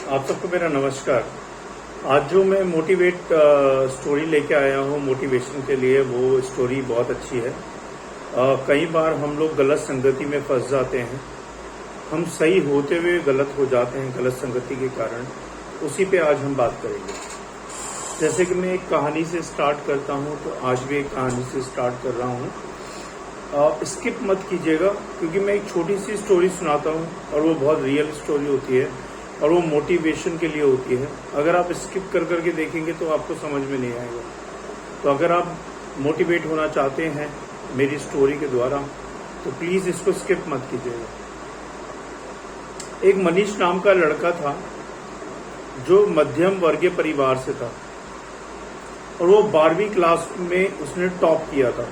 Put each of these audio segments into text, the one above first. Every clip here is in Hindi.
आप सबको मेरा नमस्कार। आज जो मैं मोटिवेट स्टोरी लेके आया हूँ मोटिवेशन के लिए, वो स्टोरी बहुत अच्छी है। कई बार हम लोग गलत संगति में फंस जाते हैं, हम सही होते हुए गलत हो जाते हैं गलत संगति के कारण। उसी पे आज हम बात करेंगे। जैसे कि मैं एक कहानी से स्टार्ट करता हूँ, तो आज भी एक कहानी से स्टार्ट कर रहा हूँ। स्किप मत कीजिएगा, क्योंकि मैं एक छोटी सी स्टोरी सुनाता हूँ और वो बहुत रियल स्टोरी होती है और वो मोटिवेशन के लिए होती है। अगर आप स्किप कर करके देखेंगे तो आपको समझ में नहीं आएगा। तो अगर आप मोटिवेट होना चाहते हैं मेरी स्टोरी के द्वारा, तो प्लीज़ इसको स्किप मत कीजिएगा। एक मनीष नाम का लड़का था जो मध्यम वर्गीय परिवार से था, और वो 12वीं क्लास में उसने टॉप किया था।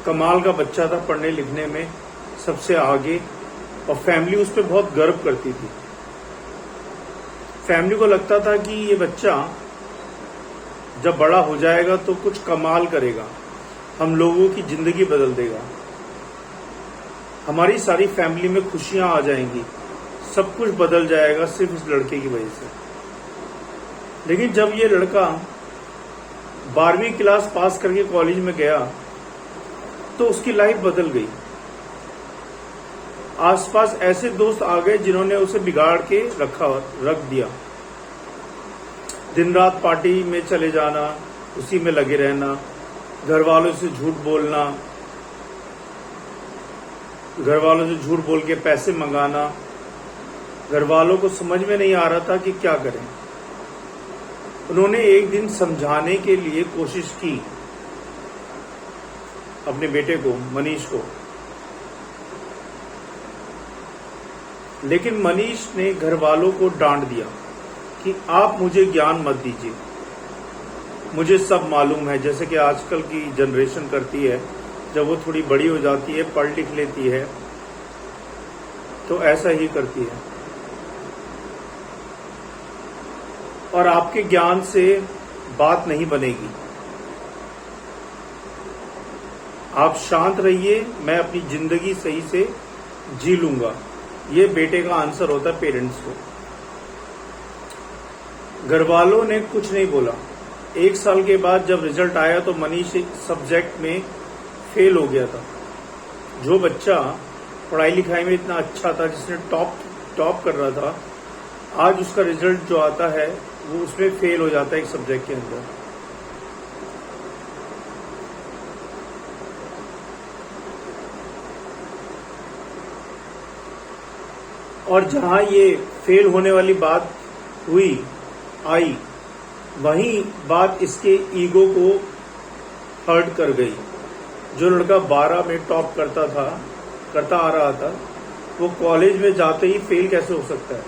कमाल का बच्चा था, पढ़ने लिखने में सबसे आगे, और फैमिली उस पर बहुत गर्व करती थी। फैमिली को लगता था कि ये बच्चा जब बड़ा हो जाएगा तो कुछ कमाल करेगा, हम लोगों की जिंदगी बदल देगा, हमारी सारी फैमिली में खुशियां आ जाएंगी, सब कुछ बदल जाएगा सिर्फ इस लड़के की वजह से। लेकिन जब ये लड़का 12वीं क्लास पास करके कॉलेज में गया तो उसकी लाइफ बदल गई। आसपास ऐसे दोस्त आ गए जिन्होंने उसे बिगाड़ के रख दिया। दिन रात पार्टी में चले जाना, उसी में लगे रहना, घर वालों से झूठ बोलना, घर वालों से झूठ बोल के पैसे मंगाना। घर वालों को समझ में नहीं आ रहा था कि क्या करें। उन्होंने एक दिन समझाने के लिए कोशिश की अपने बेटे को, मनीष को, लेकिन मनीष ने घर वालों को डांट दिया कि आप मुझे ज्ञान मत दीजिए, मुझे सब मालूम है। जैसे कि आजकल की जनरेशन करती है, जब वो थोड़ी बड़ी हो जाती है, पढ़ लिख लेती है, तो ऐसा ही करती है। और आपके ज्ञान से बात नहीं बनेगी, आप शांत रहिए, मैं अपनी जिंदगी सही से जी लूंगा। ये बेटे का आंसर होता है पेरेंट्स को। घर वालों ने कुछ नहीं बोला। 1 साल के बाद जब रिजल्ट आया तो मनीष सब्जेक्ट में फेल हो गया था। जो बच्चा पढ़ाई लिखाई में इतना अच्छा था, जिसने टॉप कर रहा था, आज उसका रिजल्ट जो आता है वो उसमें फेल हो जाता है एक सब्जेक्ट के अंदर। और जहां ये फेल होने वाली बात आई, वहीं बात इसके ईगो को हर्ट कर गई। जो लड़का 12 में टॉप करता आ रहा था, वो कॉलेज में जाते ही फेल कैसे हो सकता है।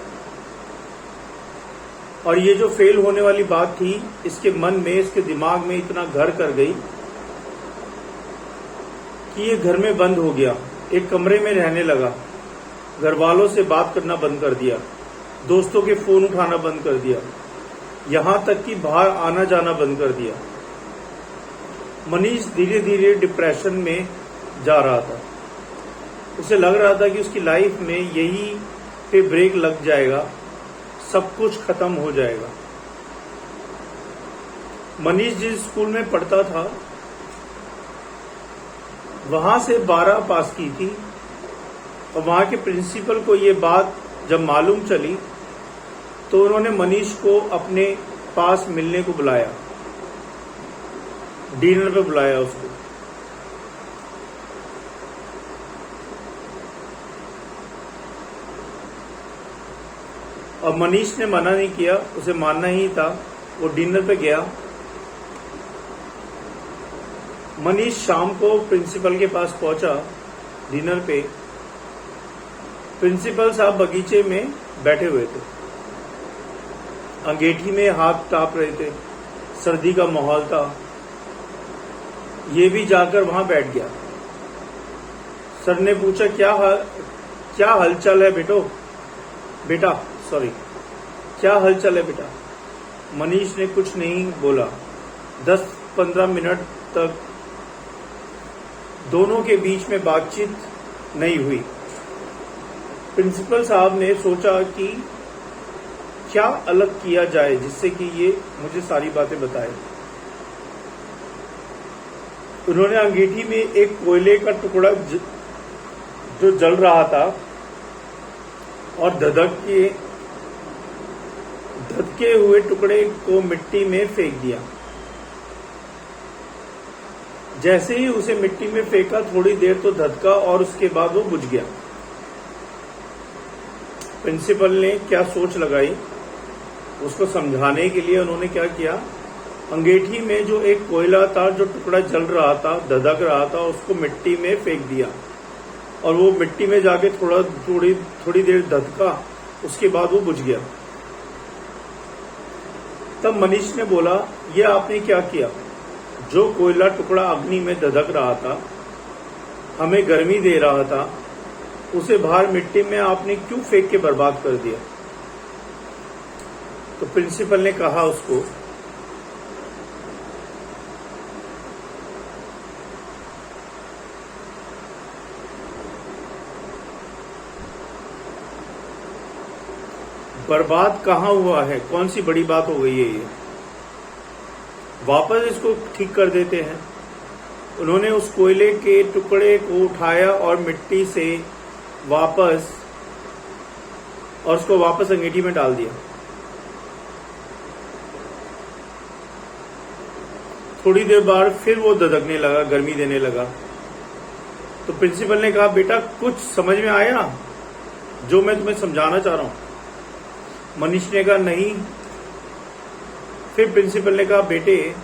और ये जो फेल होने वाली बात थी, इसके मन में, इसके दिमाग में इतना घर कर गई कि ये घर में बंद हो गया, एक कमरे में रहने लगा, घर वालों से बात करना बंद कर दिया, दोस्तों के फोन उठाना बंद कर दिया, यहां तक कि बाहर आना जाना बंद कर दिया। मनीष धीरे धीरे डिप्रेशन में जा रहा था। उसे लग रहा था कि उसकी लाइफ में यही पे ब्रेक लग जाएगा, सब कुछ खत्म हो जाएगा। मनीष जिस स्कूल में पढ़ता था, वहां से 12 पास की थी, और वहां के प्रिंसिपल को ये बात जब मालूम चली तो उन्होंने मनीष को अपने पास मिलने को बुलाया, डिनर पे बुलाया उसको। और मनीष ने मना नहीं किया, उसे मानना ही था। वो डिनर पे गया। मनीष शाम को प्रिंसिपल के पास पहुंचा डिनर पे। प्रिंसिपल साहब बगीचे में बैठे हुए थे, अंगेठी में हाथ ताप रहे थे, सर्दी का माहौल था। ये भी जाकर वहां बैठ गया। सर ने पूछा, क्या हलचल है बेटा, क्या हलचल है बेटा। मनीष ने कुछ नहीं बोला। 10-15 मिनट तक दोनों के बीच में बातचीत नहीं हुई। प्रिंसिपल साहब ने सोचा कि क्या अलग किया जाए जिससे कि ये मुझे सारी बातें बताए। उन्होंने अंगीठी में एक कोयले का टुकड़ा जो जल रहा था और धधके हुए टुकड़े को मिट्टी में फेंक दिया। जैसे ही उसे मिट्टी में फेंका, थोड़ी देर तो धधका और उसके बाद वो बुझ गया। प्रिंसिपल ने क्या सोच लगाई, उसको समझाने के लिए उन्होंने क्या किया, अंगीठी में जो एक कोयला था, जो टुकड़ा जल रहा था, धधक रहा था, उसको मिट्टी में फेंक दिया और वो मिट्टी में जाके थोड़ी देर धधका, उसके बाद वो बुझ गया। तब मनीष ने बोला, ये आपने क्या किया? जो कोयला टुकड़ा अग्नि में धधक रहा था, हमें गर्मी दे रहा था, उसे बाहर मिट्टी में आपने क्यों फेंक के बर्बाद कर दिया? तो प्रिंसिपल ने कहा उसको, बर्बाद कहाँ हुआ है, कौन सी बड़ी बात हो गई है ये, वापस इसको ठीक कर देते हैं। उन्होंने उस कोयले के टुकड़े को उठाया और मिट्टी से वापस और उसको वापस अंगीठी में डाल दिया। थोड़ी देर बाद फिर वो धधकने लगा, गर्मी देने लगा। तो प्रिंसिपल ने कहा, बेटा कुछ समझ में आया जो मैं तुम्हें समझाना चाह रहा हूं? मनीष ने कहा, नहीं। फिर प्रिंसिपल ने कहा, बेटे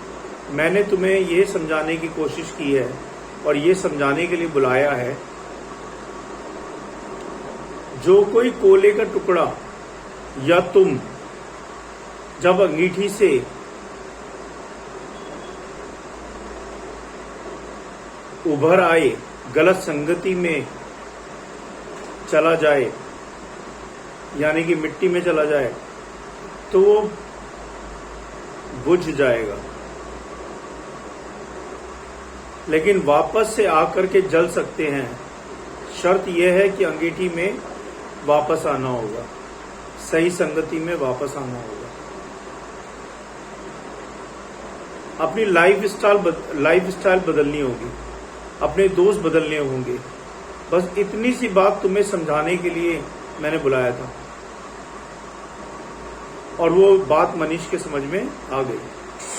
मैंने तुम्हें ये समझाने की कोशिश की है और ये समझाने के लिए बुलाया है, जो कोई कोयले का टुकड़ा या तुम जब अंगीठी से उभर आए, गलत संगति में चला जाए, यानी कि मिट्टी में चला जाए, तो वो बुझ जाएगा, लेकिन वापस से आकर के जल सकते हैं। शर्त यह है कि अंगीठी में वापस आना होगा, सही संगति में वापस आना होगा। अपनी लाइफ स्टाइल बदलनी होगी, अपने दोस्त बदलने होंगे। बस इतनी सी बात तुम्हें समझाने के लिए मैंने बुलाया था और वो बात मनीष के समझ में आ गई।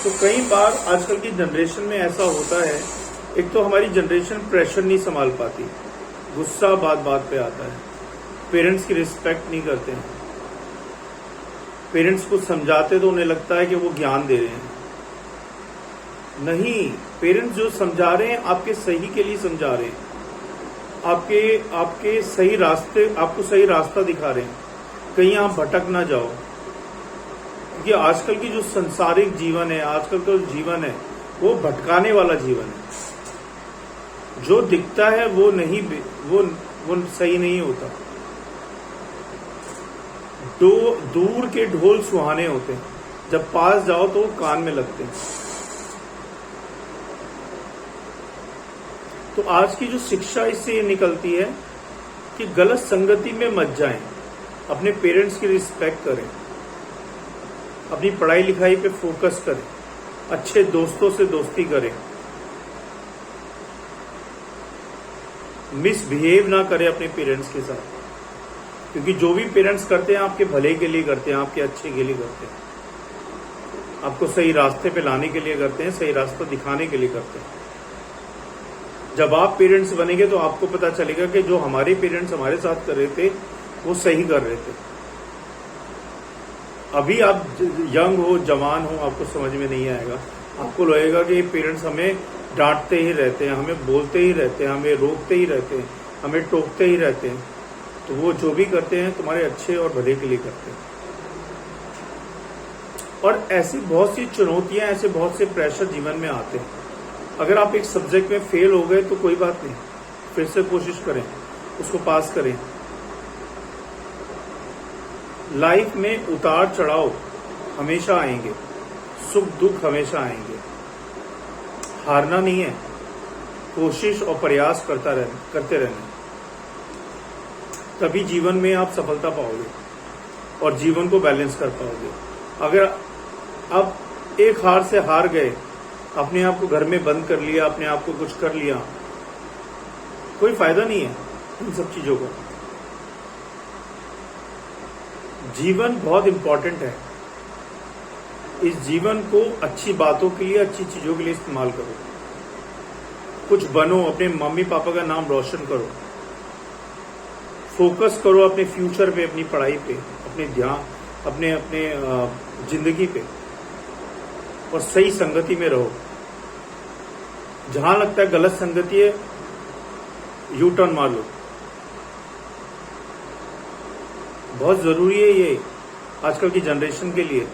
तो कई बार आजकल की जनरेशन में ऐसा होता है, एक तो हमारी जनरेशन प्रेशर नहीं संभाल पाती, गुस्सा बात बात पे आता है, पेरेंट्स की रिस्पेक्ट नहीं करते हैं, पेरेंट्स को समझाते तो उन्हें लगता है कि वो ज्ञान दे रहे हैं। नहीं, पेरेंट्स जो समझा रहे हैं आपके सही के लिए समझा रहे हैं, आपके सही रास्ते, आपको सही रास्ता दिखा रहे हैं, कहीं आप भटक ना जाओ। क्योंकि आजकल की जो संसारिक जीवन है, आजकल का जो जीवन है, वो भटकाने वाला जीवन है। जो दिखता है वो नहीं, वो सही नहीं होता। दूर के ढोल सुहाने होते हैं, जब पास जाओ तो वो कान में लगते हैं। तो आज की जो शिक्षा इससे ये निकलती है कि गलत संगति में मत जाएं, अपने पेरेंट्स की रिस्पेक्ट करें, अपनी पढ़ाई लिखाई पे फोकस करें, अच्छे दोस्तों से दोस्ती करें, मिसबिहेव ना करें अपने पेरेंट्स के साथ, क्योंकि जो भी पेरेंट्स करते हैं आपके भले के लिए करते हैं, आपके अच्छे के लिए करते हैं, आपको सही रास्ते पे लाने के लिए करते हैं, सही रास्ता दिखाने के लिए करते हैं। जब आप पेरेंट्स बनेंगे तो आपको पता चलेगा कि जो हमारे पेरेंट्स हमारे साथ कर रहे थे वो सही कर रहे थे। अभी आप यंग हो, जवान हो, आपको समझ में नहीं आएगा, आपको लगेगा कि पेरेंट्स हमें डांटते ही रहते हैं, हमें बोलते ही रहते हैं, हमें रोकते ही रहते हैं, हमें टोकते ही रहते हैं। तो वो जो भी करते हैं तुम्हारे अच्छे और भले के लिए करते हैं। और ऐसी बहुत सी चुनौतियां, ऐसे बहुत से प्रेशर जीवन में आते हैं। अगर आप एक सब्जेक्ट में फेल हो गए तो कोई बात नहीं, फिर से कोशिश करें, उसको पास करें। लाइफ में उतार चढ़ाव हमेशा आएंगे, सुख दुख हमेशा आएंगे, हारना नहीं है, कोशिश और प्रयास करते रहना, तभी जीवन में आप सफलता पाओगे। और जीवन को बैलेंस कर पाओगे। अगर अब एक हार से हार गए, अपने आप को घर में बंद कर लिया, अपने आप को कुछ कर लिया, कोई फायदा नहीं है इन सब चीजों को। जीवन बहुत इंपॉर्टेंट है। इस जीवन को अच्छी बातों के लिए, अच्छी चीजों के लिए इस्तेमाल करो। कुछ बनो, अपने मम्मी पापा का नाम रोशन करो, फोकस करो अपने फ्यूचर पे, अपनी पढ़ाई पे, अपने ध्यान, अपने अपने जिंदगी पे, और सही संगति में रहो। जहां लगता है गलत संगति है, यू टर्न मार लो। बहुत जरूरी है ये आजकल की जनरेशन के लिए।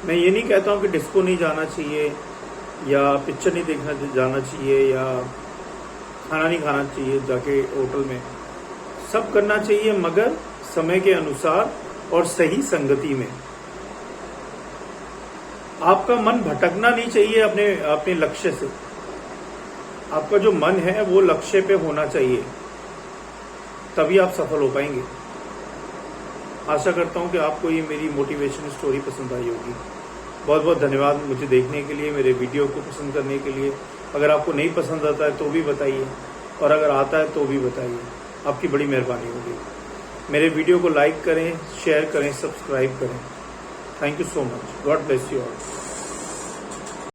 मैं ये नहीं कहता हूं कि डिस्को नहीं जाना चाहिए, या पिक्चर नहीं देखना जाना चाहिए, या खाना नहीं खाना चाहिए जाके होटल में। सब करना चाहिए, मगर समय के अनुसार और सही संगति में। आपका मन भटकना नहीं चाहिए अपने अपने लक्ष्य से। आपका जो मन है वो लक्ष्य पे होना चाहिए, तभी आप सफल हो पाएंगे। आशा करता हूं कि आपको ये मेरी मोटिवेशन स्टोरी पसंद आई होगी। बहुत बहुत धन्यवाद मुझे देखने के लिए, मेरे वीडियो को पसंद करने के लिए। अगर आपको नहीं पसंद आता है तो भी बताइए, और अगर आता है तो भी बताइए, आपकी बड़ी मेहरबानी होगी। मेरे वीडियो को लाइक करें, शेयर करें, सब्सक्राइब करें। Thank you so much. God bless you all.